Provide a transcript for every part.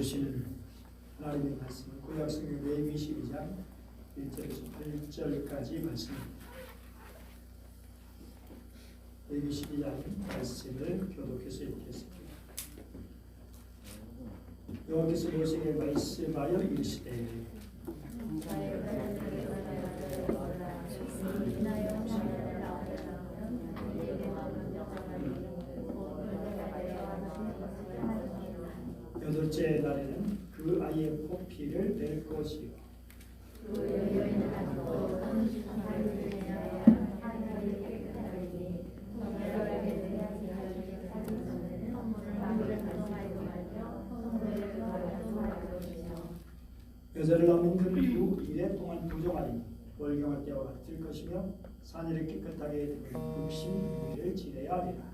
주시는 하나님의 말씀은 구약성경 레위기 12장 1절에서 8절까지 말씀입니다. 레위기 12장 말씀을 교독해서 읽겠습니다. 여호와께서 모세에게 말씀하여 이르시되 여덟째 날에는 그 아이의 포피를 낼 것이요 여자를 낳으면 그 이후 1회 동안 부정하니 월경할 때와 같을 것이며 산일을 깨끗하게 되면 66일을 지내야 하리라.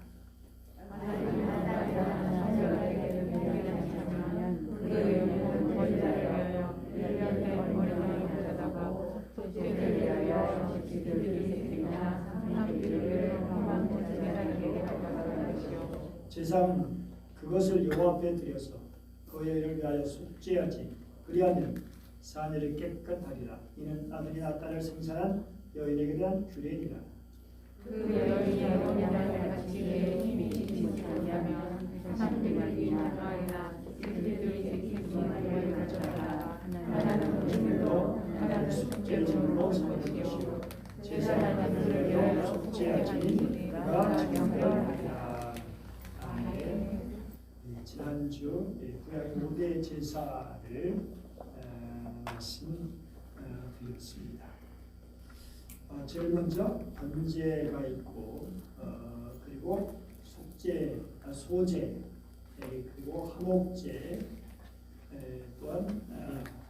제사는 그것을 여호와 앞에 드려서 그 여인을 위하여 속죄하지 그리하면 사내를 깨끗하리라. 이는 아들이나 딸을 생산한 여인에게 대한 규례니라. 그 여인이 여호와를 같이 내 힘이 지치지 아니하면 30일이나 아이나 그들이 지키는 가져가라. 하나는 그들로 하나는 속죄제물로 삼을 것이요 제사는 그를 위하여 속죄하지 그가 정결하리라. 아멘. 지난주 구약의 5대 제사를 말씀 드렸습니다. 제일 먼저 번제가 있고 그리고 속죄, 소제, 그리고 화목제, 또한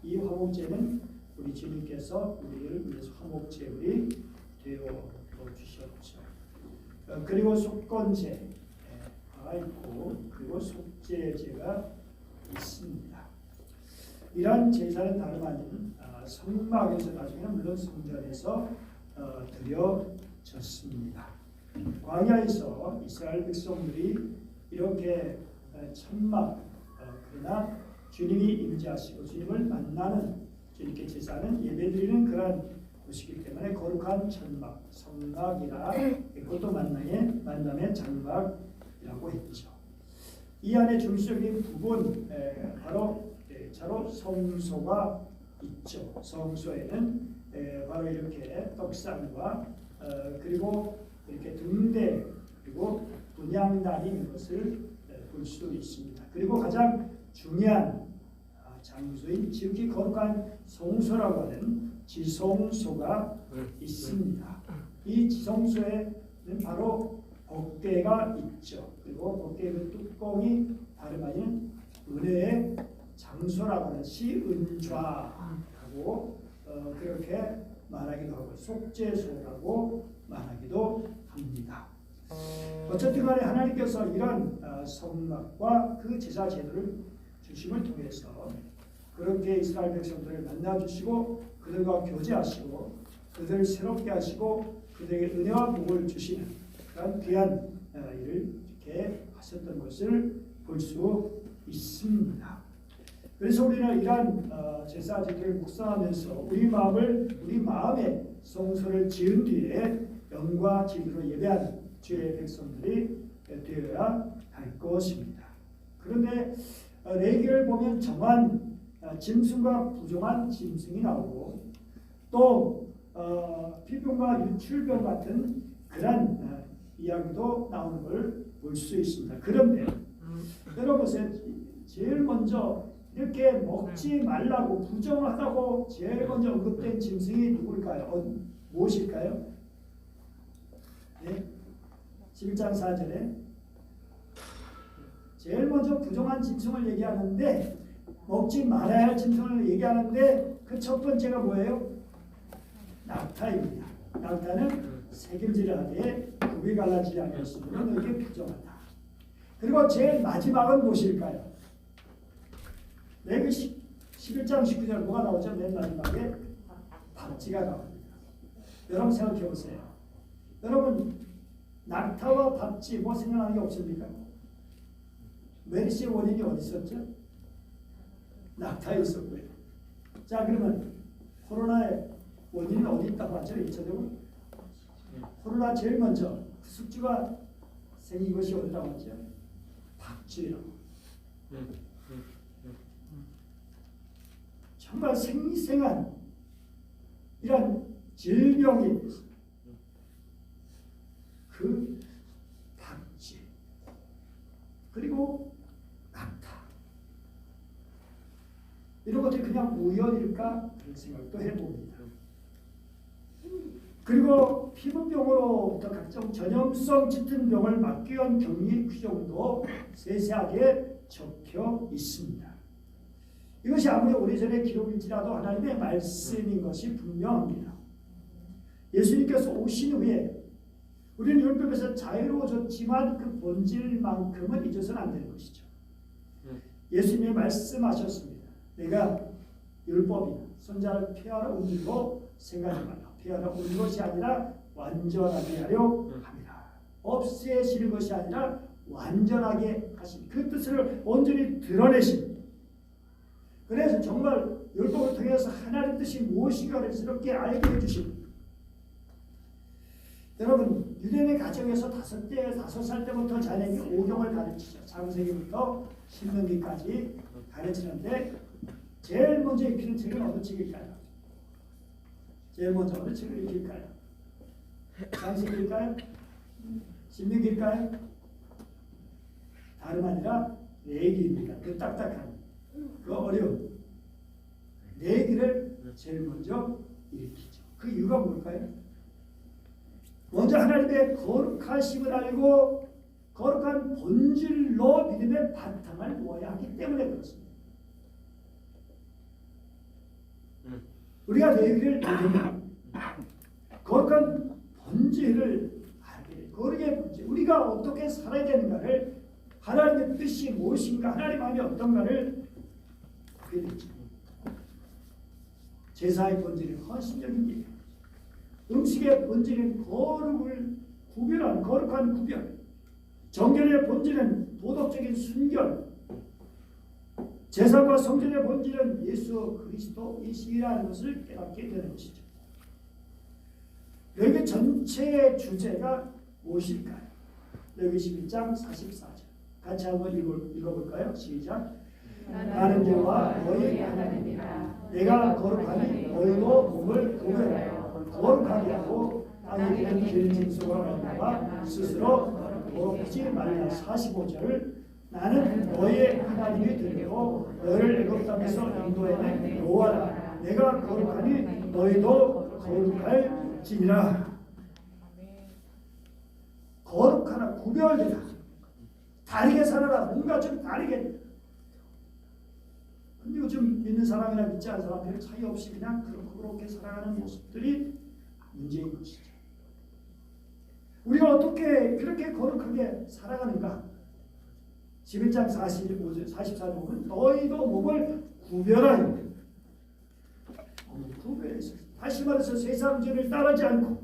이 화목제는 우리 주님께서 우리를 위해서 화목제물이 되어 주셨죠. 그리고 속건제가 있고 그리고 속죄제가 있습니다. 이러한 제사는 다름 아닌 성막에서 나중에는 물론 성전에서 드려졌습니다. 광야에서 이스라엘 백성들이 이렇게 천막 그러나 주님이 임재하시고 주님을 만나는 주님께 제사는 예배드리는 그러한 곳이기 때문에 거룩한 천막, 성막이라 그것도 만남의 장막이라고 했죠. 이 안에 중심적인 부분 바로 성소가 있죠. 성소에는 바로 이렇게 떡상과 그리고 이렇게 등대 그리고 분향단이 있는 것을 볼 수 있습니다. 그리고 가장 중요한 장소인 지극히 거룩한 성소라고 하는 지성소가 있습니다. 이 지성소에는 바로 법궤가 있죠. 그리고 법궤 그 뚜껑이 다름 아닌 은혜의 장소라고 하는 시은좌라고 그렇게 말하기도 하고 속죄소라고 말하기도 합니다. 어쨌든 간에 하나님께서 이런 성막과 그 제사 제도를 주심을 통해서 그렇게 이스라엘 백성들을 만나주시고 그들과 교제하시고 그들을 새롭게 하시고 그들에게 은혜와 복을 주시는 그런 귀한 일을 이렇게 하셨던 것을 볼 수 있습니다. 그래서 우리는 이러한 제사 제도를 묵상하면서 우리 마음의 성소를 지은 뒤에 영과 진리로 예배하는 주의 백성들이 되어야 할 것입니다. 그런데 레위기를 보면 정한 짐승과 부정한 짐승이 나오고 또 피병과 유출병 같은 그런 이야기도 나오는 걸 볼 수 있습니다. 그런데 여러분 제일 먼저 이렇게 먹지 말라고 부정하다고 제일 먼저 언급된 짐승이 누구일까요? 무엇일까요? 네? 11장 4절에 제일 먼저 부정한 짐승을 얘기하는데 먹지 말아야 할 짐승을 얘기하는데 그 첫 번째가 뭐예요? 낙타입니다. 낙타는 새김질을 하되 굽이 갈라지지 않았으므로 너에게 부정하다. 그리고 제일 마지막은 무엇일까요? 레위기 11장 19절 뭐가 나오죠? 맨 마지막에 밥지가 나옵니다. 여러분 생각해 보세요. 여러분 낙타와 밥지 뭐 생각나는 게 없습니까? 메르시의 원인이 어디 있었죠? 낙타에 있었고요. 자, 그러면 코로나의 원인은 어디 있다고 하죠? 1차적으로 코로나 제일 먼저 숙주가 생긴 것이 어디라고 하죠? 박쥐라고. 정말 생생한 이런 질병이 있습니다. 그 박쥐 그리고 낙타 이런 것들이 그냥 우연일까 그런 생각도 해봅니다. 그리고 피부병으로부터 각종 전염성 짙은 병을 막기 위한 격리 규정도 세세하게 적혀 있습니다. 이것이 아무리 오래전의 기록일지라도 하나님의 말씀인 것이 분명합니다. 예수님께서 오신 후에 우리는 율법에서 자유로워졌지만 그 본질만큼은 잊어서는 안 되는 것이죠. 예수님이 말씀하셨습니다. 내가 율법이나 손자를 폐하러 온 줄로 생각하지 말라. 폐하러 온 것이 아니라 완전하게 하려 합니다. 없애시는 것이 아니라 완전하게 하신 그 뜻을 온전히 드러내십니다. 그래서 정말 율법을 통해서 하나님 뜻이 무엇인가를 새롭게 알게 해주십니다. 여러분 유대인의 가정에서 5살 때부터 자녀에게 오경을 가르치죠. 창세기부터 신명기까지 가르치는데 제일 먼저 읽히는 책은 어느 책일까요? 제일 먼저 어느 책을 읽힐까요? 창세기일까요? 신명기일까요? 다름 아니라 레위기입니다. 그 딱딱한 그 어려운 레위기를 제일 먼저 읽히죠. 그 이유가 뭘까요? 먼저 하나님의 거룩하심을 알고 거룩한 본질로 믿음의 바탕을 놓아야 하기 때문에 그렇습니다. 우리가 레위기를 읽으면 거룩한 본질을 알게 돼요. 거룩의 본질, 우리가 어떻게 살아야 되는가를 하나님의 뜻이 무엇인가, 하나님 마음이 어떤가를 알게 되죠. 제사의 본질은 헌신적인 일, 음식의 본질은 거룩을 구별하는 거룩한 구별, 정결의 본질은 도덕적인 순결, 제사과 성전의 본질은 예수 그리스도이시라는 것을 깨닫게 되는 것이죠. 레위기 전체의 주제가 무엇일까요? 레위기 11장 44절 같이 한번 읽어볼까요? 시작. 나는 여호와 너희 하나님이라. 내가 거룩하니 너희도 몸을 구별하여 거룩하게 하고 땅에 있는 길 짐승과 말미암아 스스로 거룩하지 말라. 45절. 나는 너의 하나님이 되고 너를 애굽 땅에서 인도해낸 여호와라. 내가 거룩하니 너희도 거룩할지니라. 거룩하나 구별되라. 다르게 살아라. 뭔가 좀 다르게. 근데 요즘 믿는 사람이나 믿지 않는 사람 별 차이 없이 그냥 그렇게 살아가는 모습들이 문제인 것이죠. 우리가 어떻게 그렇게 거룩하게 살아가는가? 11장 44절 보면 너희도 몸을 구별하여 구별해서 다시 말해서 세상전을 따르지 않고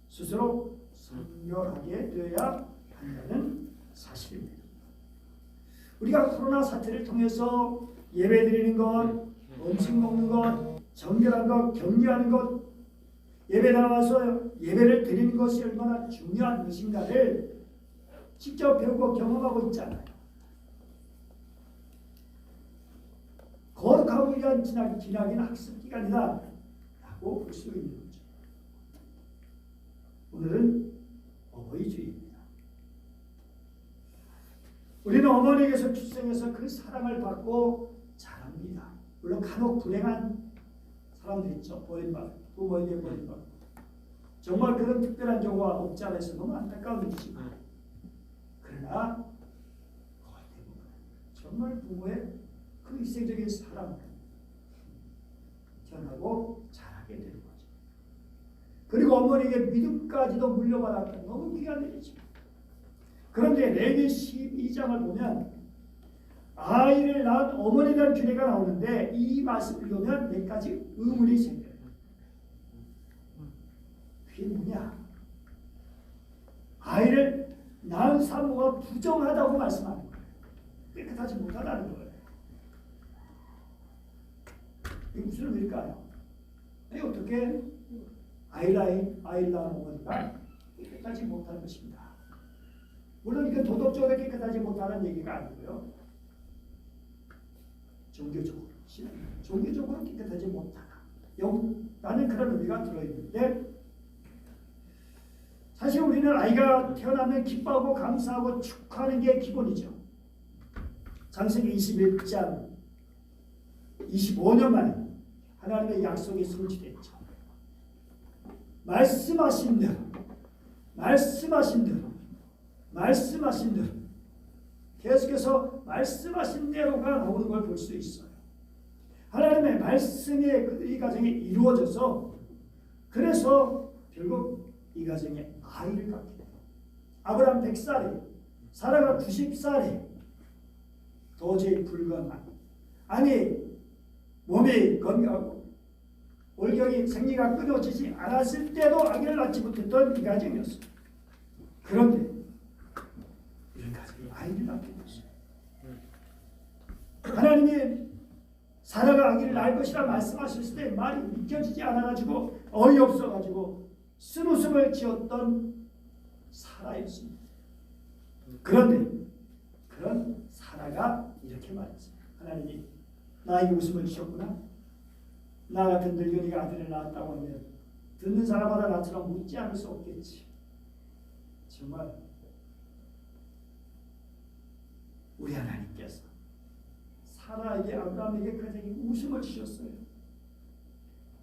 스스로 성결하게 되어야 한다는 사실입니다. 우리가 코로나 사태를 통해서 예배 드리는 것, 음식 먹는 것, 정결한 것, 격려하는 것, 예배 나와서 예배를 드리는 것이 얼마나 중요한 것인가를 직접 배우고 경험하고 있잖아요. 거룩하고 위한 기나긴 학습 기간이다 라고 볼 수 있는 거죠. 오늘은 어버이 주일입니다. 우리는 어머니에게서 출생해서 그 사랑을 받고 자랍니다. 물론 간혹 불행한 사람들 있죠. 버림받고 부모에게 버림받고 정말 그런 특별한 경우가 없지 않아 있어 너무 안타까운 일이지만 그러나 거의 대부분 정말 부모의 그 희생적인 사랑을 전하고 자라게 되는 거죠. 그리고 어머니에게 믿음까지도 물려받았던 너무 귀한 일이죠. 그런데 레위기 12장을 보면 아이를 낳은 어머니에 대한 규례가 나오는데 이 말씀을 읽으면 몇 가지 의문이 생겨요. 그게 뭐냐? 아이를 낳은 산모가 부정하다고 말씀하는 거예요. 깨끗하지 못하다는 거예요. 이게 무슨 의미일까요? 어떻게 아일라 어머니가 깨끗하지 못한 것입니다. 물론 이건 도덕적으로 깨끗하지 못하는 얘기가 아니고요. 종교적으로 깨끗하지 못하다. 라는 그런 의미가 들어있는데, 사실 우리는 아이가 태어나면 기뻐하고 감사하고 축하하는 게 기본이죠. 창세기 21장 25년 만에 하나님의 약속이 성취됐죠. 말씀하신 대로 계속해서 말씀하신 대로가 나오는 걸 볼 수 있어요. 하나님의 말씀이 이 가정에 이루어져서, 그래서 결국 이 가정에 아이를 갖게 돼요. 아브라함 100살에 사라가 90살에 도저히 불가능한, 아니 몸이 건강하고 월경이 생리가 끊어지지 않았을 때도 아기를 낳지 못했던 이 가정이었어요. 그런데 이런 가정이 아이를 낳게 됐어요. 하나님이 사라가 아기를 낳을 것이라 말씀하셨을 때 말이 믿겨지지 않아가지고 어이없어가지고 쓴웃음을 지었던 사라였습니다. 그런데 그런 사라가 이렇게 말했어요. 하나님이 나에게 웃음을 주셨구나. 나 같은 늙은이가 아들을 낳았다고 하면 듣는 사람마다 나처럼 웃지 않을 수 없겠지. 정말 우리 하나님께서 사라에게, 아브라함에게 가정에 웃음을 주셨어요.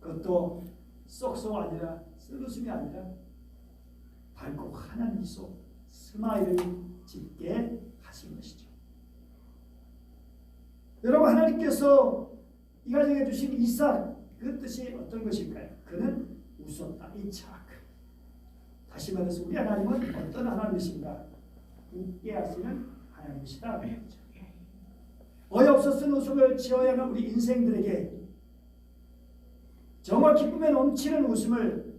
그것도 쏙쏙 아니라, 쓴웃음이 아니라 밝고 환한 미소, 스마일을 짓게 하신 것이죠. 여러분, 하나님께서 이 가정에 주신 이삭, 그 뜻이 어떤 것일까요? 그는 웃었다. 이착. 다시 말해서 우리 하나님은 어떤 하나님이신가? 웃게 하시는 하나님이시다. 어이없어 쓴 웃음을 지어야 하는 우리 인생들에게 정말 기쁨에 넘치는 웃음을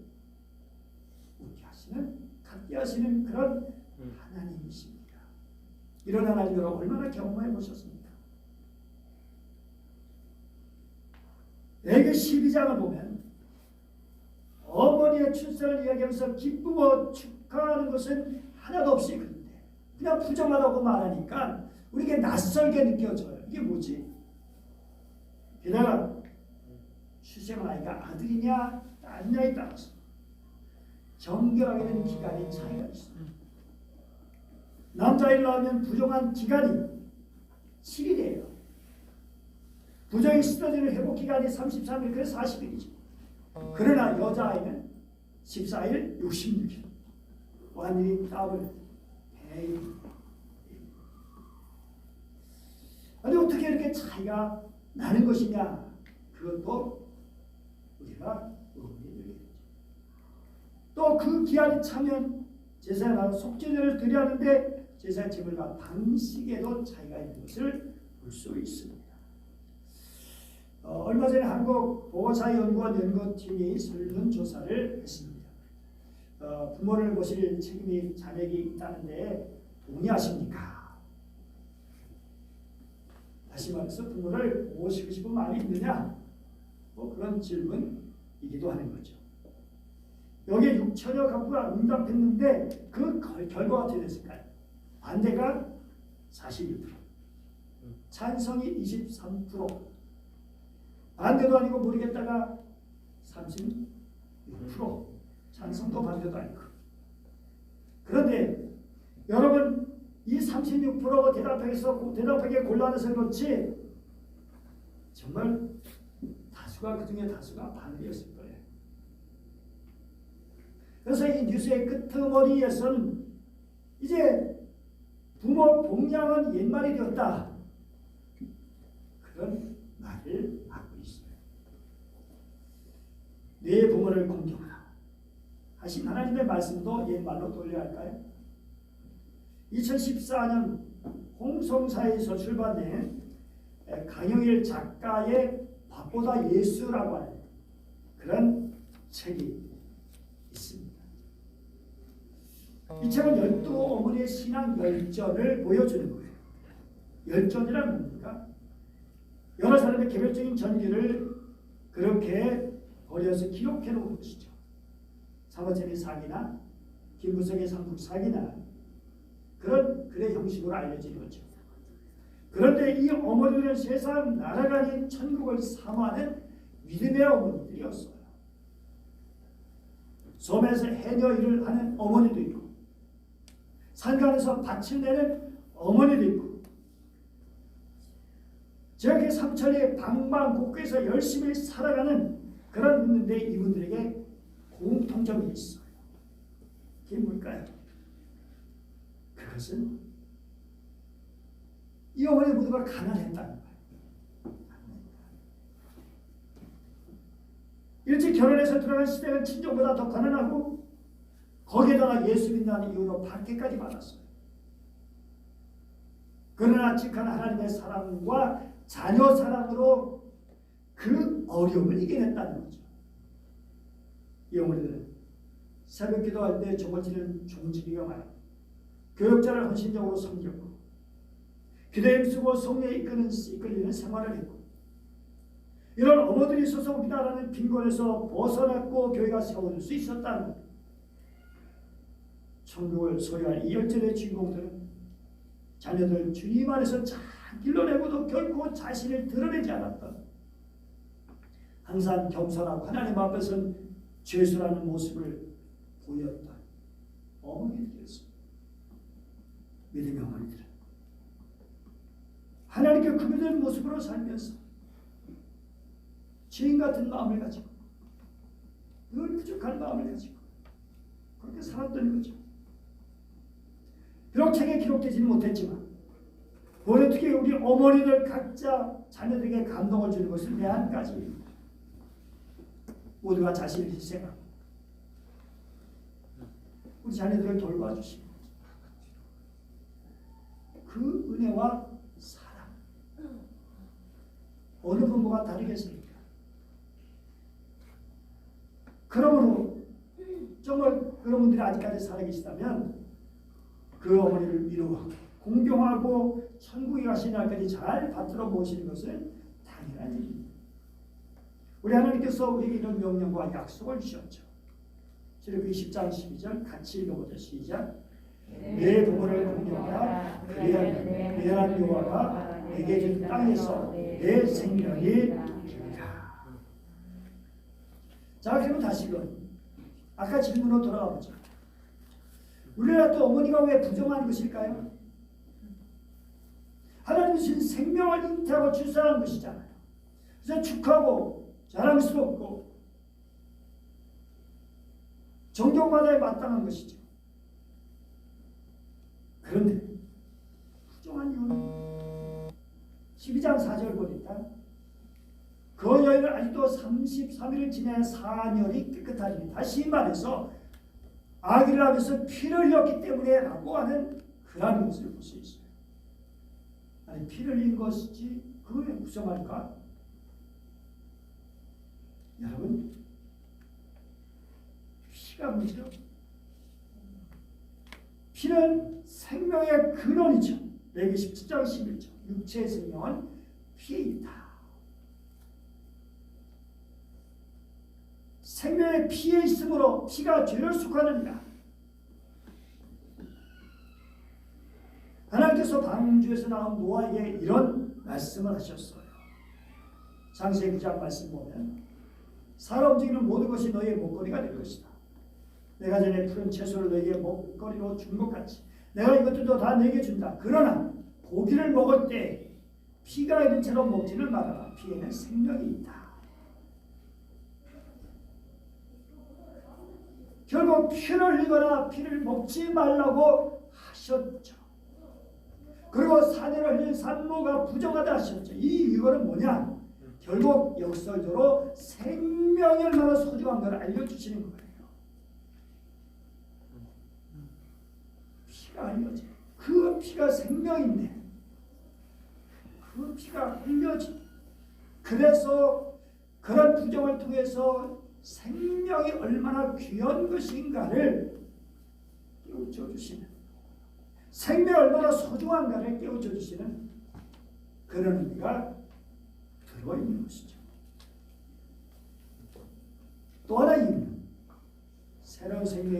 웃게 하시는, 갖게 하시는 그런 하나님이십니다. 이런 하나님 여러분 얼마나 경험해 보셨습니까? 레위기 12장을 보면 어머니의 출산을 이야기하면서 기쁘고 축하하는 것은 하나도 없이, 그런데 그냥 부정하다고 말하니까 우리에게 낯설게 느껴져요. 이게 뭐지? 게다가 출생한 아이가 아들이냐 딸이냐에 따라서 정결하게 되는 기간이 차이가 있어요. 남자아이를 낳으면 부정한 기간이 7일이에요. 부정이 쓰러지는 회복 기간이 33일, 그래서 40일이죠. 그러나 여자아이는 14일, 66일. 완전히 더블 100일. 아니 어떻게 이렇게 차이가 나는 것이냐? 그것도 우리가 의문이 들게 되죠. 또 그 기한이 차면 제사에 나가 속죄제를 드려야 하는데 제사 제물과 방식에도 차이가 있는 것을 볼 수 있습니다. 얼마 전에 한국보건사연구원 연구팀이 설문조사를 했습니다. 부모를 모실 책임이 자녀에게 있다는데 동의하십니까? 다시 말해서 부모를 모시고 싶은 마음이 있느냐? 그런 질문이기도 하는 거죠. 여기에 6천여 가구가 응답했는데 그 결과가 어떻게 됐을까요? 반대가 41%, 찬성이 23%, 반대도 아니고 모르겠다가 36%, 찬성도 반대도 아니고. 그런데 여러분, 이 36%가 대답하기에 곤란해서 그렇지 정말 다수가, 그 중에 다수가 반대였을 거예요. 그래서 이 뉴스의 끄트머리에서는 이제 부모 봉양은 옛말이 되었다, 그런 말을 하고 있어요. 내 부모를 공경하라 하신 하나님의 말씀도 옛말로 돌려야 할까요? 2014년 홍성사에서 출판된 강영일 작가의 밥보다 예수라고 하는 그런 책이 있습니다. 이 책은 12어머니의 신앙 열전을 보여주는 거예요. 열전이란 뭡니까? 여러 사람의 개별적인 전기를 그렇게 버려서 기록해 놓은 것이죠. 사모체의 사기나 김부석의 삼국 사기나 그런 글의 형식으로 알려진 거죠. 그런데 이 어머니들은 세상 나라가 아닌 천국을 사모하는 믿음의 어머니들이었어요. 섬에서 해녀 일을 하는 어머니도 있고 산간에서 밭을 내는 어머니도 있고 저렇게 삼천리 방방곡곡에서 열심히 살아가는 그런 분인데 이분들에게 공통점이 있어요. 그게 뭘까요? 그것은 이 어머니 모두가 가난했다는 거예요. 일찍 결혼해서 들어간 시대는 친정보다 더 가난하고 거기에다가 예수 믿는다는 이유로 박해까지 받았어요. 그러나 직한 하나님의 사랑과 자녀 사랑으로 그 어려움을 이겨냈다는 거죠. 이 어머니들은 새벽 기도할 때 종을 종지기가 많아 교역자를 헌신적으로 섬겼고 기도에 힘쓰고 성령에 이끌리는 생활을 했고 이런 어머들이 있어서 우리나라는 빈곤에서 벗어났고 교회가 세워질 수 있었다는 것. 천국을 소유할 이 열전의 주인공들은 자녀들 주님 안에서 잘 길러내고도 결코 자신을 드러내지 않았던 항상 겸손하고 하나님 앞에서는 죄수라는 모습을 보였던 어머니들이었습니다. 믿음의 어머니들은 하나님께 구별된 모습으로 살면서 죄인 같은 마음을 가지고 늘 부족한 마음을 가지고 그렇게 살았던 거죠. 비록 책에 기록되지는 못했지만 오늘 특히 우리 어머니들 각자 자녀들에게 감동을 주는 것은 내 한 가지입니다. 모두가 자신을 희생하고 우리 자녀들을 돌봐주시고 그 은혜와 사랑 어느 부모가 다르겠습니까? 그러므로 정말 그런 분들이 아직까지 살아계시다면 그 어머니를 위로하고 공경하고 천국에 가시는 날까지 잘 받들어 모시는 것은 당연한 일입니다. 우리 하나님께서 우리에게 이런 명령과 약속을 주셨죠. 출애굽기 10장 12절 같이 읽어보죠. 시작. 내 부모를 공경하라. 그래야 여호와가 내게 준 땅에서 내 생명이 있다. 자, 그러면 다시금 아까 질문으로 돌아가 보죠. 우리나라 또 어머니가 왜 부정한 것일까요? 하나님 주신 생명을 잉태하고 출산한 것이잖아요. 그래서 축하하고 자랑스럽고 존경받아야 마땅한 것이죠. 그런데 부정한 이유는 12장 4절 보니까 그 여인은 아직도 33일을 지난 사녀이 깨끗하리니 다시 말해서 아기를 하면서 피를 흘렸기 때문에 라고 하는 그런 것을 볼 수 있어요. 아니 피를 흘린 것이지 그걸 왜 부정할까? 여러분 피가 뭐죠? 피는 생명의 근원이죠. 레위기 17장 11절 육체의 생명은 피에 있다. 생명의 피에 있으므로 피가 죄를 속하느니라. 하나님께서 방주에서 나온 노아에게 이런 말씀을 하셨어요. 창세기 9장 말씀 보면 살아 움직이는 모든 것이 너희의 먹거리가 될 것이다. 내가 전에 푸른 채소를 너희에게 먹거리로 준 것 같이 내가 이것들도 다 너희에게 준다. 그러나 고기를 먹을 때 피가 있는 채로 먹지는 말아라. 피에는 생명이 있다. 결국 피를 흘리거나 피를 먹지 말라고 하셨죠. 그리고 사내를 흘린 산모가 부정하다 하셨죠. 이거는 뭐냐? 결국 역설적으로 생명이 얼마나 소중한 걸 알려주시는 거예요. 피가 흘려져. 그 피가 생명인데 그 피가 흘려져. 그래서 그런 부정을 통해서 생명이 얼마나 귀한 것인가를 깨우쳐 주시는, 생명이 얼마나 소중한가를 깨우쳐 주시는 그런 의미가 들어있는 것이죠.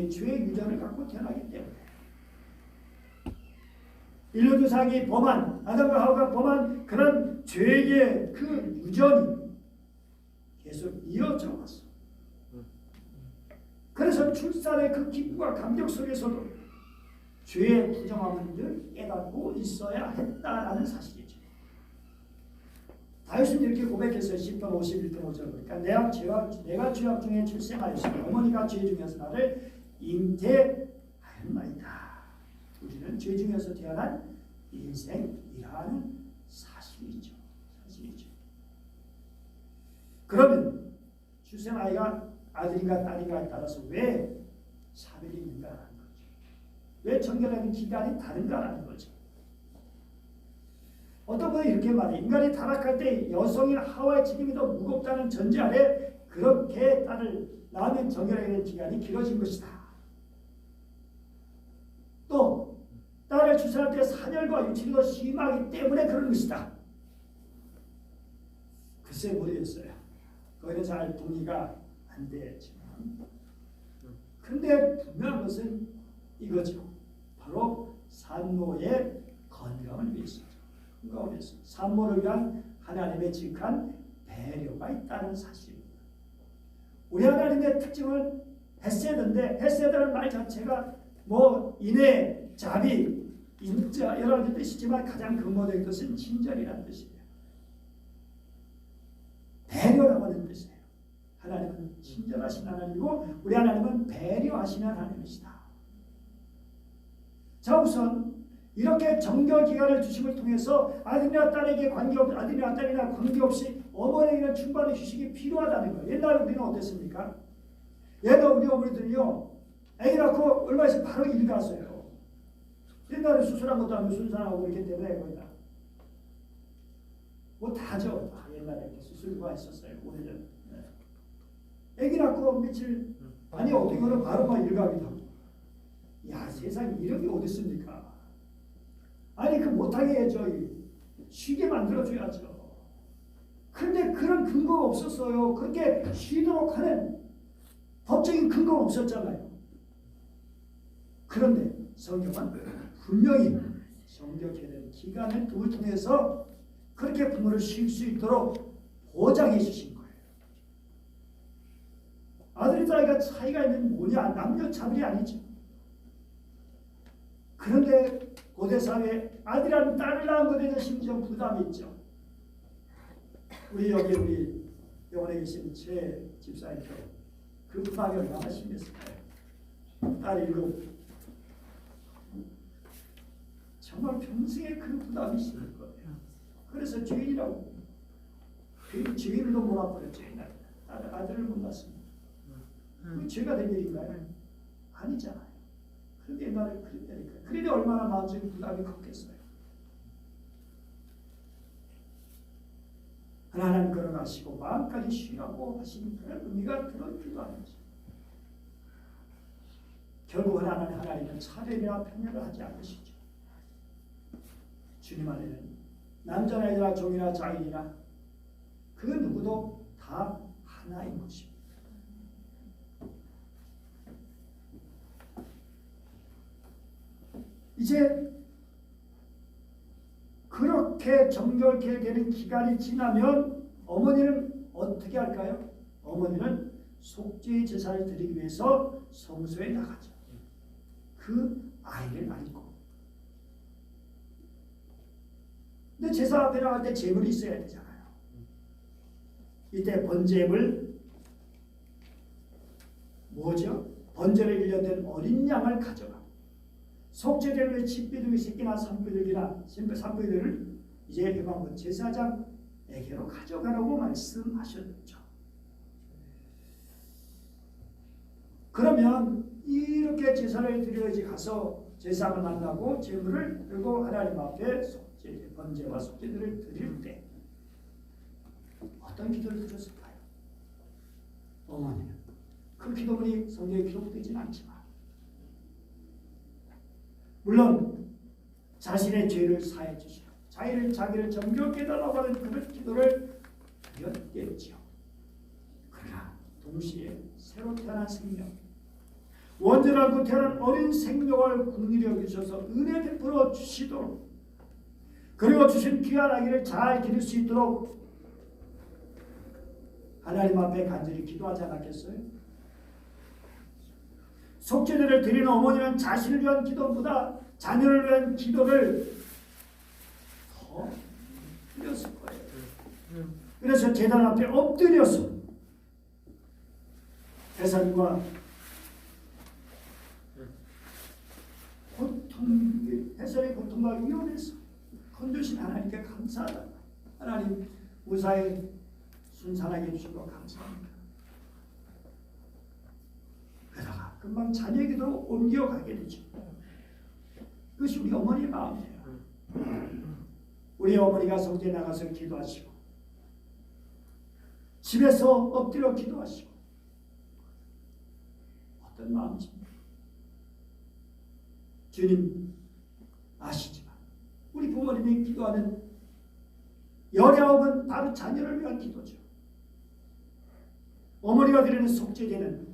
여러분이 죄의 유전을 갖고 태어나기 때문에 인류조상이 범한 아담과 하와가 범한 그런 죄의 그 유전이 계속 이어져 왔어. 그래서 출산의 그 기쁨과 감격 속에서도 죄의 부정함을 늘 깨닫고 있어야 했다라는 사실이죠. 다윗은 이렇게 고백했어요. 10편 51편 5절 보니까 내가 죄악 중에 출생하였으니 어머니가 죄 중에서 나를 잉태하였나이다. 우리는 죄 중에서 태어난 인생이라는 사실이죠. 그러면 출생 아이가 아들인가 딸인가에 따라서 왜 차별이 있는가라는 거죠. 왜 정결하는 기간이 다른가라는 거죠. 어떤 분이 이렇게 말해. 인간이 타락할 때 여성인 하와의 책임이 더 무겁다는 전제 아래 그렇게 딸을 낳으면 정결하게 된 기간이 길어진 것이다. 또 딸을 출산할 때 산열과 유출이 더 심하기 때문에 그런 것이다. 글쎄 모르겠어요. 거기는 잘 동의가 안 되지만 근데 분명한 것은 이거죠. 바로 산모의 건강을 위해서죠. 산모를 위한 하나님의 지극한 배려가 있다는 사실입니다. 우리 하나님의 특징은 헤세드인데 헤세드라는 말 자체가 뭐 인애, 자비, 인자 여러 가지 뜻이지만 가장 근본적인 뜻은 친절이라는 뜻이에요. 배려라고 하는 뜻이에요. 하나님은 친절하신 하나님이고 우리 하나님은 배려하시는 하나님이시다. 자, 우선 이렇게 정결 기간을 주심을 통해서 아들이나 딸에게 아들이나 딸이나 관계없이 어머니에게는 충분한 휴식이 필요하다는 거예요. 옛날에 우리는 어땠습니까? 옛날 우리 어머니들은요, 아기 낳고 얼마 있으면 바로 일 갔어요. 옛날에 수술한 것도 아니고 순산하고 그렇기 때문에 거기다 뭐 다죠. 옛날에 이렇게 수술과 있었어요. 오래전. 아기 낳고 며칠 아니 어떻게 그러면 바로 막 일 가기도 하고. 야, 세상에 이런 게 어디 있습니까? 아니 그 못하게 해줘. 쉬게 만들어줘야죠. 그런데 그런 근거가 없었어요. 그렇게 쉬도록 하는 법적인 근거가 없었잖아요. 그런데 성경은 분명히 정결케 된 기간을 통해서 그렇게 부모를 쉴 수 있도록 보장해 주신 거예요. 아들이 딸이가 차이가 있는 뭐냐? 남녀 차별이 아니죠. 그런데 고대 사회에 아들이라는 딸을 낳은 것에 대해서 심지어 부담이 있죠. 우리 병원에 계신 최 집사님도 그 부담이 얼마나 심했을까요? 딸 7. 정말 평생에 그 부담이 심할 거예요. 그래서 죄인이라고. 죄인도 몰아버렸죠. 아들을 못 낳습니다. 그 죄가 된 일인가요? 아니잖아요. 그런데 옛날에 그랬다니까요. 그런데 얼마나 마음속에 부담이 컸겠어요. 하나님 걸어가시고 마음까지 쉬라고 하시는 그런 의미가 들어있기도 하는지. 결국 하나님은 차별이나 편애를 하지 않으시죠. 주님 안에는 남자나 여자나 종이나 자인이나 그 누구도 다 하나인 것입니다. 이제 그렇게 정결케 되는 기간이 지나면 어머니는 어떻게 할까요? 어머니는 속죄의 제사를 드리기 위해서 성소에 나가죠. 그 아이를 안고. 근데 제사 앞에 나갈 때 제물이 있어야 되잖아요. 이때 번제물 뭐죠? 번제를 일련된 어린 양을 가져가. 속죄제를 집비둘기 새끼나 산비둘기를 이제 해방군 제사장에게로 가져가라고 말씀하셨죠. 그러면 이렇게 제사를 드려야지 가서 제사를 만나고 제물을 들고 하나님 앞에 번제와 속죄들을 드릴 때 어떤 기도를 드렸을까요? 어머니는 그 기도문이 성경에 기록되지는 않지만 물론 자신의 죄를 사해 주시고 자기를 정결케 달라고 하는 그런 기도를 드렸겠죠. 그러나 동시에 새로 태어난 생명, 원죄로 보지도 않고 태어난 어린 생명을 긍휼히 여기셔서 은혜 베풀어 주시도록, 그리고 주신 귀한 아기를 잘 기를 수 있도록 하나님 앞에 간절히 기도하지 않았겠어요? 속죄제를 드리는 어머니는 자신을 위한 기도보다 자녀를 위한 기도를 더 드렸을 거예요. 그래서 제단 앞에 엎드려서 대산과 해설의 고통과 위험에서 건드신 하나님께 감사하다. 하나님 무사히 순산하게 해주신 거 감사합니다. 그러다가 금방 자녀에게도 옮겨가게 되죠. 그것이 우리 어머니의 마음이에요. 우리 어머니가 성전에 나가서 기도하시고 집에서 엎드려 기도하시고 어떤 마음이십니까? 주님 아시지만 우리 부모님이 기도하는 19은 바로 자녀를 위한 기도죠. 어머니가 드리는 속죄제는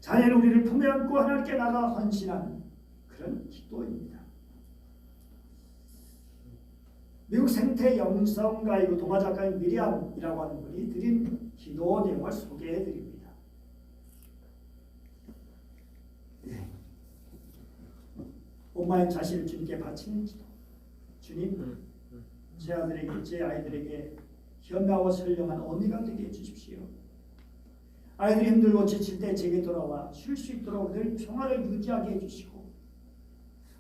자녀는 우리를 품에 안고 하나님께 나가 헌신하는 그런 기도입니다. 미국 생태 영성가이고 동화작가인 미리암이라고 하는 분이 드린 기도 내용을 소개해 드립니다. 엄마의 자신을 주님께 바치는 기도. 주님, 제 아들에게, 제 아이들에게 현명하고 선량한 어미가 되게 해주십시오. 아이들이 힘들고 지칠 때 제게 돌아와 쉴 수 있도록 늘 평화를 유지하게 해주시고,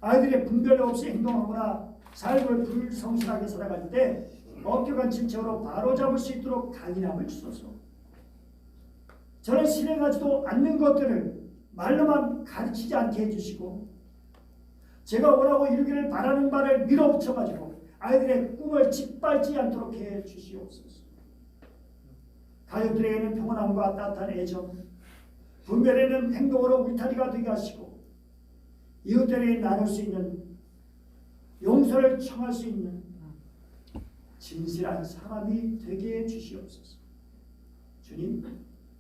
아이들의 분별 없이 행동하거나 삶을 불성실하게 살아갈 때 엄격한 질책으로 바로잡을 수 있도록 강인함을 주소서. 저는 실행하지도 않는 것들을 말로만 가르치지 않게 해주시고, 제가 원하고 이루기를 바라는 바를 밀어붙여가지고 아이들의 꿈을 짓밟지 않도록 해주시옵소서. 가족들에게는 평온함과 따뜻한 애정, 분별에는 행동으로 울타리가 되게 하시고, 이웃들에게 나눌 수 있는, 용서를 청할 수 있는 진실한 사람이 되게 해주시옵소서. 주님,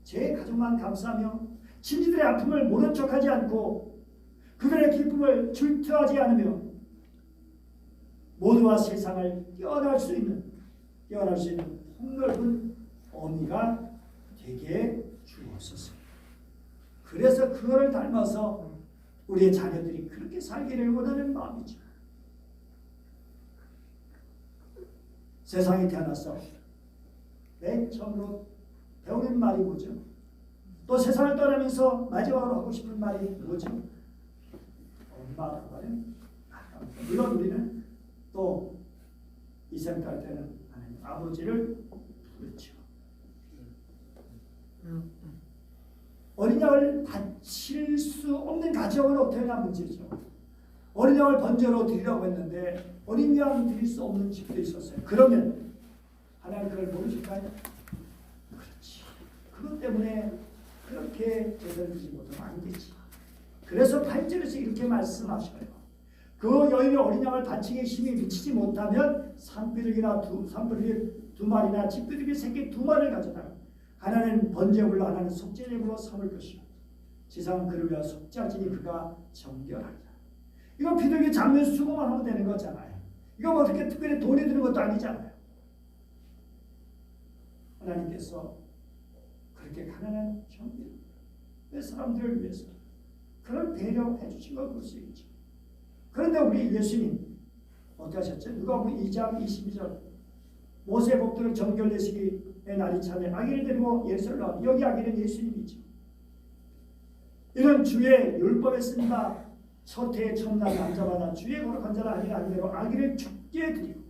제 가족만 감사하며 친지들의 아픔을 모른 척하지 않고 그들의 기쁨을 질투하지 않으며 모두와 세상을 뛰어날 수 있는 폭넓은 어미가 되게 주옵소서. 그래서 그거를 닮아서 우리의 자녀들이 그렇게 살기를 원하는 마음이죠. 세상에 태어나서 맨 처음으로 배우는 말이 뭐죠? 또 세상을 떠나면서 마지막으로 하고 싶은 말이 뭐죠? 엄마라고 하는, 물론 우리는 또 이생 갈 때는 하나님 아버지를 부르죠. 어린 양을 바칠 수 없는 가정은 어떻게 하냐 문제죠. 어린 양을 번제로 드리라고 했는데 어린 양 드릴 수 없는 집도 있었어요. 그러면 하나님 그걸 모르실까요? 그렇지. 그것 때문에 그렇게 제대로 드리지 못하면 안 되지. 그래서 8절에서 이렇게 말씀하셔요. 그 여인이 어린 양을 바치기에 힘이 미치지 못하면 산비둘기 두 마리나 집비둘기 새끼 2마리를 가져다가 하나는 번제물로 하나는 속죄제물로 삼을 것이요 세상은 그를 위하여 속죄할지니 그가 정결하리라. 이거 비둘기 잡는 수고만 하면 되는 거잖아요. 이거 뭐 어떻게 특별히 돈이 드는 것도 아니잖아요. 하나님께서 그렇게 가난한 정밀 내 사람들을 위해서 그런 배려해 주신 걸 볼 수 있죠. 그런데 우리 예수님 어떻게 하셨죠? 누가복음 2장 22절 모세 법도를 정결내시기의 날이 차례 아기를 데리고 예루살렘 여기 아기는 예수님이죠. 이는 주의 율법에 쓴바 첫 해에 첫날 남자마다 주의 거룩한 자라 아니라 아니대로 아기를 죽게 드리고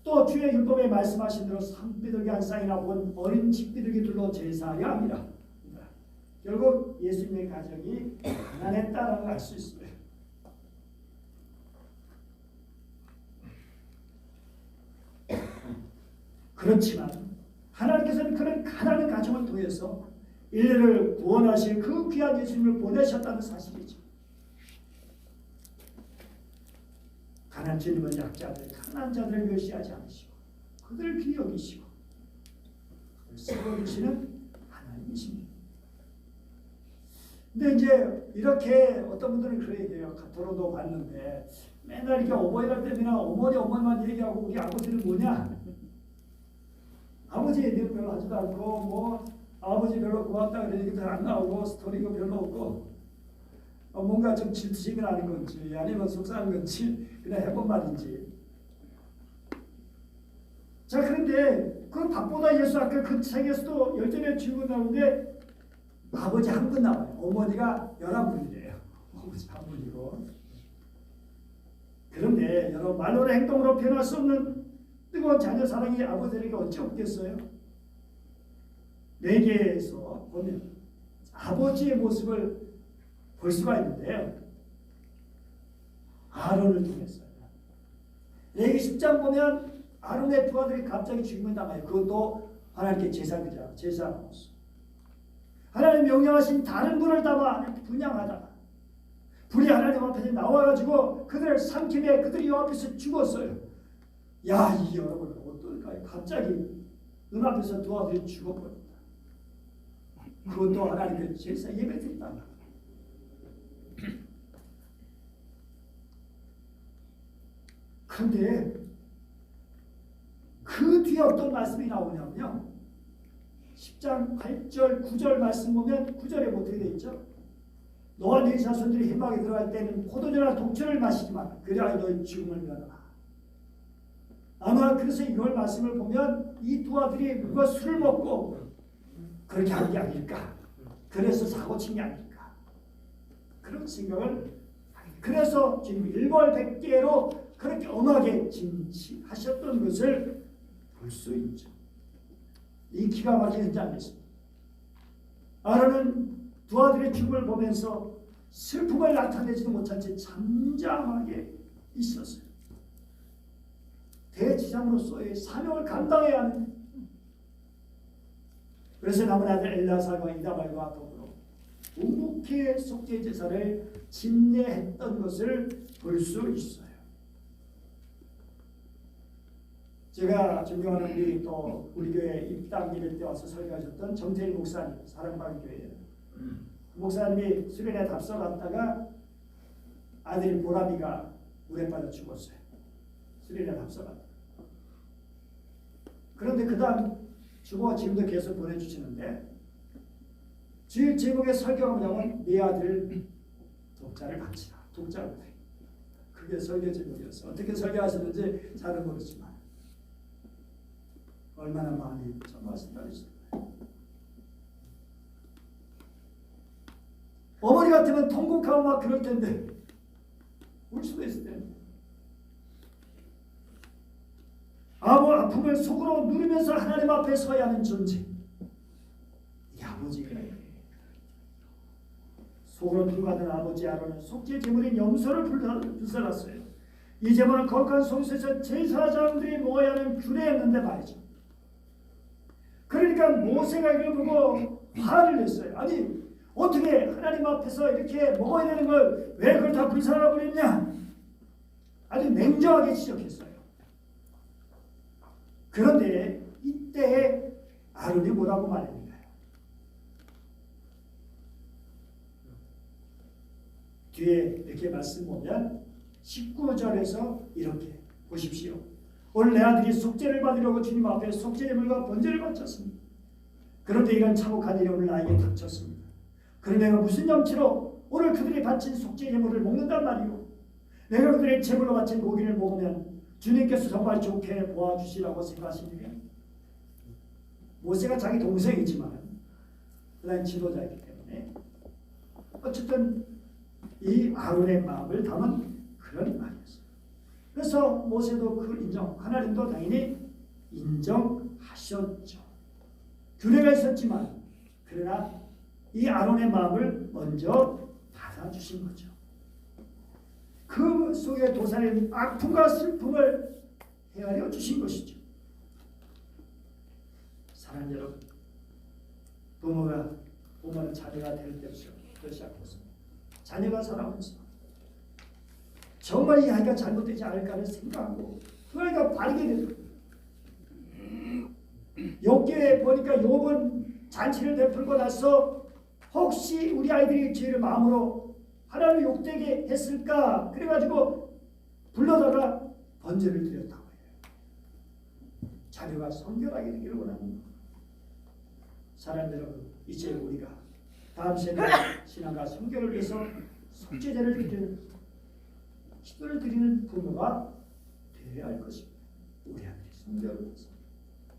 또 주의 율법에 말씀하신 대로 산비둘기 한 쌍이나 혹은 어린 집비둘기들로 제사하려 합니다. 결국 예수님의 가정이 가난했다라는 걸 알 수 있어요. 그렇지만 하나님께서는 그런 가난한 가정을 통해서 인류를 구원하실 그 귀한 예수님을 보내셨다는 사실이죠. 가난한 주님은 약자들, 가난한 자들을 멸시하지 않으시고 그들을 귀히 여기시고 그들을 세워주시는 하나님이십니다. 근데 이제 이렇게 어떤 분들은 그런 얘기해요. 카톡으로도 봤는데 맨날 이렇게 어버이날 때면 어머니만 얘기하고 우리 아버지는 뭐냐? 아버지에 대해 별로 하지도 않고 뭐 아버지 별로 고맙다 그런 얘기도 안 나오고 스토리가 별로 없고 뭔가 좀 질투심이 나는 건지 아니면 속상한 건지 그냥 해본 말인지. 자, 그런데 그 밥보다 예수 아까 그 책에서도 10전의 주인공 나오는데 아버지 한 분 나와요. 어머니가 11분이래요. 아버지 한 분이고. 그런데 여러분 말로나 행동으로 표현할 수 없는 뜨거운 자녀 사랑이 아버지에게 어찌 없겠어요? 레위기에서 보면 아버지의 모습을 볼 수가 있는데요. 아론을 통해서요. 레위기 10장 보면 아론의 두 아들이 갑자기 죽임을 당해요. 그것도 하나님께 제사로서. 하나님 명령하신 다른 분을 담아 분양하다가 불이 하나님 앞에서 나와가지고 그들을 삼킴에 그들이 요 앞에서 죽었어요. 야, 이 여러분 어떨까요? 갑자기 눈앞에서 두 아들이 죽어버립니다. 그것도 하나님께 제사 예배드린다. 그런데 그 뒤에 어떤 말씀이 나오냐면요. 10장 8절 9절 말씀 보면 9절에 어떻게 되어 있죠? 너와 네 자손들이 회막에 들어갈 때는 포도주나 독주를 마시지 마라. 그래야 너희 죽음을 면하라. 아마 그래서 이걸 말씀을 보면 이 두 아들이 누가 술을 먹고 그렇게 한 게 아닐까. 그래서 사고 친 게 아닐까. 그런 생각을 그래서 지금 일벌백계로 그렇게 엄하게 진치하셨던 것을 볼 수 있죠. 이 기가 막힌 현장 아니겠습니까? 아론은 두 아들의 죽음을 보면서 슬픔을 나타내지도 못한 채 잠잠하게 있었어요. 대지장으로서의 사명을 감당해야 하는. 그래서 남은 아들 엘라사가 이다발과 더불어 묵묵히 속죄 제사를 집례했던 것을 볼 수 있어요. 제가 존경하는 우리 교회 입당 예배 때 와서 설교하셨던 정태일 목사님, 사랑받은 교회예요. 목사님이 수련회 답서 갔다가 아들이 보람이가 물에 빠져 죽었어요. 수련회 답서 갔다가. 그런데 그 다음 주보 지금도 계속 보내주시는데 주일 제목의 설교가 뭐냐면 네 아들 독자를 바치라. 독자를. 그게 설교 제목이었어요. 어떻게 설교하셨는지 잘은 모르지만 얼마나 많이 전하신다 했습니다. 어머니 같으면 통곡하고 막 그럴 텐데 울 수도 있을 텐데 아픔을 속으로 누리면서 하나님 앞에 서야 하는 존재. 이 아버지가 속으로 불가던 아버지 아론은 속죄 제물인 염소를 불살랐어요. 이 제물은 거룩한 성소에서 제사장들이 모아야 하는 규례였는데 말이죠. 그러니까 모세가 이걸 보고 화를 냈어요. 아니 어떻게 하나님 앞에서 이렇게 먹어야 되는 걸 왜 그걸 다 불살라 버렸냐? 아주 냉정하게 지적했어요. 그런데 이때 아론이 뭐라고 말했는가요? 뒤에 이렇게 말씀 보면 19절에서 이렇게 보십시오. 오늘 내 아들이 속죄를 받으려고 주님 앞에 속죄제물과 번제를 바쳤습니다. 그런데 이런 참혹한 일이 오늘 나에게 닥쳤습니다. 그럼 내가 무슨 염치로 오늘 그들이 바친 속죄제물을 먹는단 말이오. 내가 그들의 제물로 바친 고기를 먹으면 주님께서 정말 좋게 보아주시라고 생각하시느냐. 모세가 자기 동생이지만 그다음 지도자이기 때문에 어쨌든 이 아론의 마음을 담은 그런 말이었어요. 그래서 모세도 그걸 하나님도 당연히 인정하셨죠. 규례가 있었지만 그러나 이 아론의 마음을 먼저 받아주신 거죠. 그 속에 도사린 아픔과 슬픔을 헤아려 주신 것이죠. 사랑하는 여러분, 부모는 자녀가 될 때부터 시작했습니다. 자녀가 살아오면서 정말 이 아이가 잘못되지 않을까를 생각하고 그 아이가 바르게 되죠. 욥기에 보니까 욥은 잔치를 베풀고 나서 혹시 우리 아이들이 죄를 마음으로 하나님을 욕되게 했을까? 그래가지고 불러다가 번제를 드렸다고 해요. 자녀가 성결하게 되기를 원합니다. 사랑하는 여러분, 이제 우리가 다음 세대 신앙과 성결을 위해서 속죄제를 드리는 기도를 드리는 부모가 되어야 할 것입니다. 우리 아들이 성결을 위해서,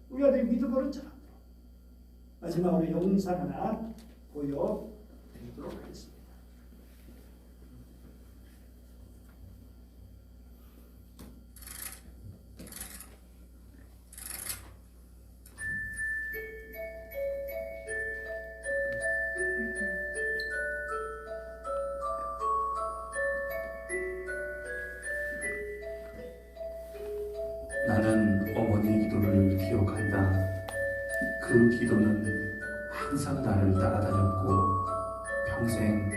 우리 아들이 믿음으로 자라도록. 마지막으로 영상 하나 보여드리도록 하겠습니다. 나는 어머니의 기도를 기억한다. 그 기도는 항상 나를 따라다녔고 평생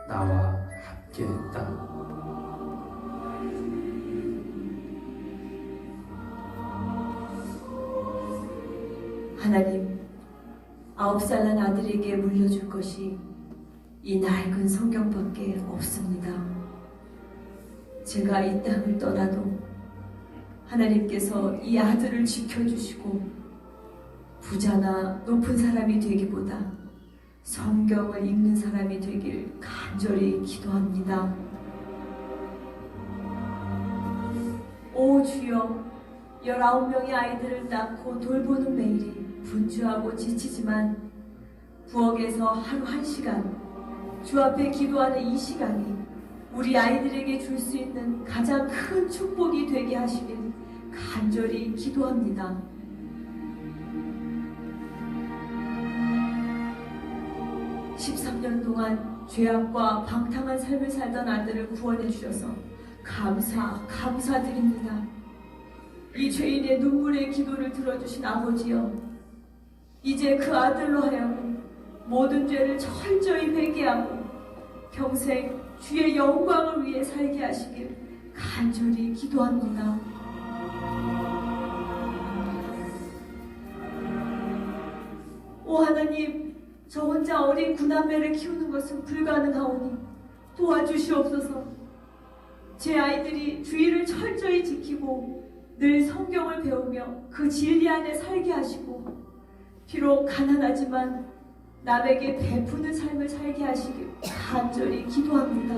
나와 함께했다. 하나님, 9살 난 아들에게 물려줄 것이 이 낡은 성경밖에 없습니다. 제가 이 땅을 떠나도 하나님께서 이 아들을 지켜주시고 부자나 높은 사람이 되기보다 성경을 읽는 사람이 되길 간절히 기도합니다. 오 주여, 19명의 아이들을 낳고 돌보는 매일이 분주하고 지치지만 부엌에서 하루 1시간 주 앞에 기도하는 이 시간이 우리 아이들에게 줄 수 있는 가장 큰 축복이 되게 하시길 간절히 기도합니다. 13년 동안 죄악과 방탕한 삶을 살던 아들을 구원해 주셔서 감사드립니다. 이 죄인의 눈물의 기도를 들어주신 아버지여, 이제 그 아들로 하여금 모든 죄를 철저히 회개하고 평생 주의 영광을 위해 살게 하시길 간절히 기도합니다. 오 하나님, 저 혼자 어린 구남매를 키우는 것은 불가능하오니 도와주시옵소서. 제 아이들이 주의를 철저히 지키고 늘 성경을 배우며 그 진리 안에 살게 하시고 비록 가난하지만 남에게 베푸는 삶을 살게 하시길 간절히 기도합니다.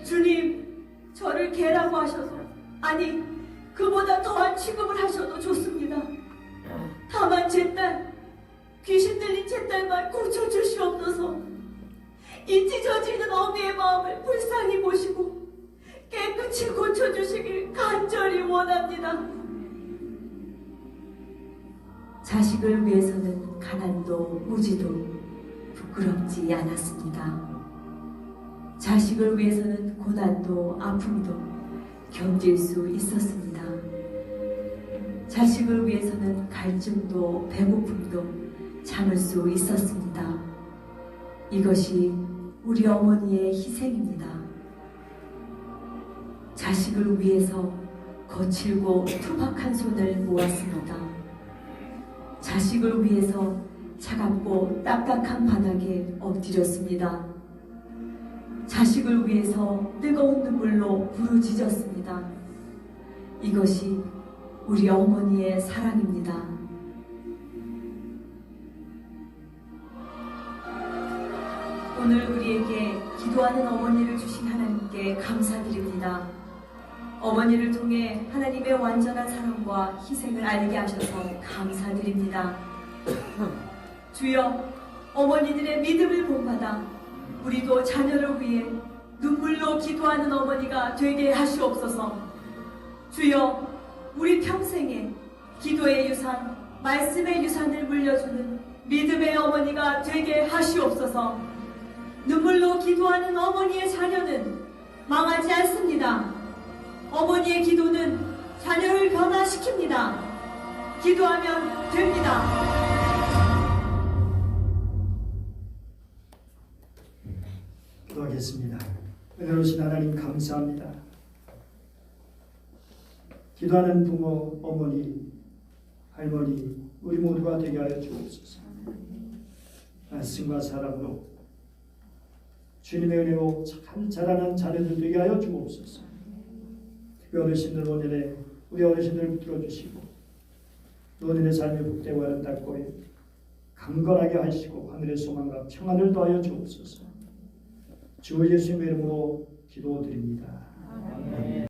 주님, 저를 개라고 하셔서, 아니 그보다 더한 취급을 하셔도 좋습니다. 다만 제 딸, 귀신 들린 제 딸만 고쳐주시옵소서. 이 찢어지는 어미의 마음을 불쌍히 보시고 깨끗이 고쳐주시길 간절히 원합니다. 자식을 위해서는 가난도 무지도 부끄럽지 않았습니다. 자식을 위해서는 고난도 아픔도 견딜 수 있었습니다. 자식을 위해서는 갈증도 배고픔도 참을 수 있었습니다. 이것이 우리 어머니의 희생입니다. 자식을 위해서 거칠고 투박한 손을 모았습니다. 자식을 위해서 차갑고 딱딱한 바닥에 엎드렸습니다. 자식을 위해서 뜨거운 눈물로 부르짖었습니다. 이것이 우리 어머니의 사랑입니다. 오늘 우리에게 기도하는 어머니를 주신 하나님께 감사드립니다. 어머니를 통해 하나님의 완전한 사랑과 희생을 알게 하셔서 감사드립니다. 주여, 어머니들의 믿음을 본받아 우리도 자녀를 위해 눈물로 기도하는 어머니가 되게 하시옵소서. 주여, 우리 평생에 기도의 유산, 말씀의 유산을 물려주는 믿음의 어머니가 되게 하시옵소서. 눈물로 기도하는 어머니의 자녀는 망하지 않습니다. 어머니의 기도는 자녀를 변화시킵니다. 기도하면 됩니다. 기도하겠습니다. 은혜로우신 하나님 감사합니다. 기도하는 부모, 어머니 할머니 우리 모두가 되게 하여 주옵소서. 말씀과 사랑으로 주님의 은혜로 참 자라는 자녀들 되게 하여 주옵소서. 특히 어르신들 노년에 우리 어르신들을 붙들어 주시고 노년의 삶의 복되고 아름답고 강건하게 하시고 하늘의 소망과 평안을 더하여 주옵소서. 주 예수님의 이름으로 기도드립니다. 아멘.